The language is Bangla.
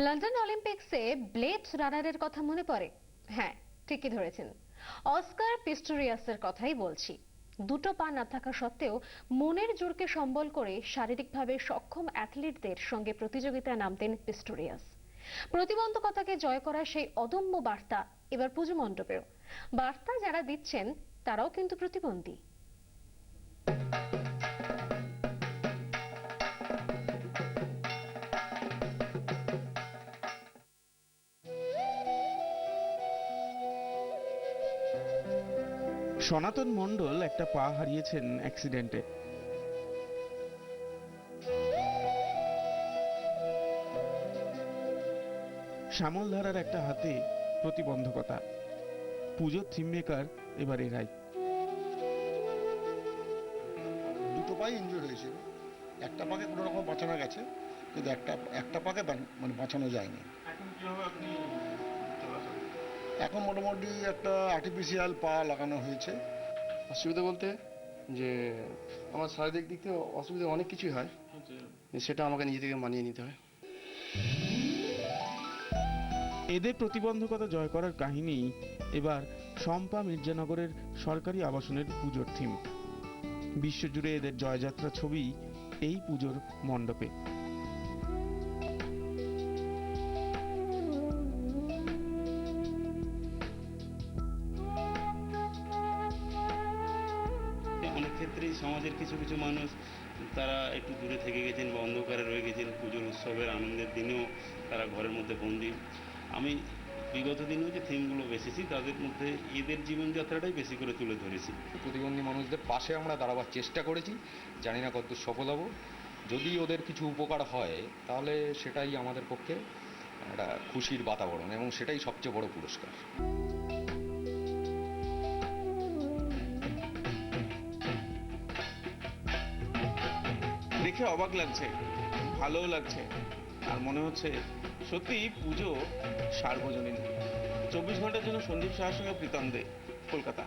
লন্ডন অলিম্পিক্সে ব্লেড রানারের কথা মনে পড়ে? হ্যাঁ, ঠিকই ধরেছেন, অস্কার পিস্টোরিয়াসের কথাই বলছি। দুটো পা না থাকা সত্ত্বেও মনের জোরকে সম্বল করে শারীরিকভাবে সক্ষম অ্যাথলিটদের সঙ্গে প্রতিযোগিতায় নামতেন পিস্টোরিয়াস। প্রতিবন্ধকতাকে জয় করার সেই অদম্য বার্তা এবার পুজো মণ্ডপেও। বার্তা যারা দিচ্ছেন তারাও কিন্তু প্রতিবন্ধী। সনাতন মণ্ডল একটা পা হারিয়েছেন অ্যাক্সিডেন্টে। শ্যামল ধারার একটা হাতে প্রতিবন্ধকতা। পুজোর থিম মেকার এবার এরাই। দুটো পাই ইনজুর হয়েছিল, একটা পাকে কোনো রকম বাঁচানো গেছে, কিন্তু একটা পাকে মানে বাঁচানো যায়নি। এখন মোটামুটি একটা আর্টিফিশিয়াল পা লাগানো হয়েছে। অসুবিধা বলতে যে আমার শারীরিক দিক থেকে অসুবিধা অনেক কিছুই হয়, সেটা আমাকে নিজে থেকে মানিয়ে নিতে হয়। এদের প্রতিবন্ধকতা জয় করার কাহিনী এবার শম্পা মির্জানগরের সরকারি আবাসনের পুজোর থিম। বিশ্বজুড়ে এদের জয়যাত্রা ছবি এই পুজোর মণ্ডপে। অনেক ক্ষেত্রেই সমাজের কিছু কিছু মানুষ তারা একটু দূরে থেকে গেছেন বা অন্ধকারে রয়ে গেছেন। পুজোর উৎসবের আনন্দের দিনেও তারা ঘরের মধ্যে বন্দী। আমি বিগত দিনেও যে থিমগুলো বেছেছি তাদের মধ্যে এদের জীবনযাত্রাটাই বেশি করে তুলে ধরেছি। প্রতিবন্ধী মানুষদের পাশে আমরা দাঁড়াবার চেষ্টা করেছি, জানি না কতদূর সফল হব। যদি ওদের কিছু উপকার হয় তাহলে সেটাই আমাদের পক্ষে একটা খুশির বাতাবরণ, এবং সেটাই সবচেয়ে বড় পুরস্কার। দেখে অবাক লাগছে, ভালোও লাগছে, আর মনে হচ্ছে সত্যি পুজো সার্বজনীন। 24 ঘন্টার জন্য সন্দীপ সাহার সঙ্গে প্রীতম দে, কলকাতা।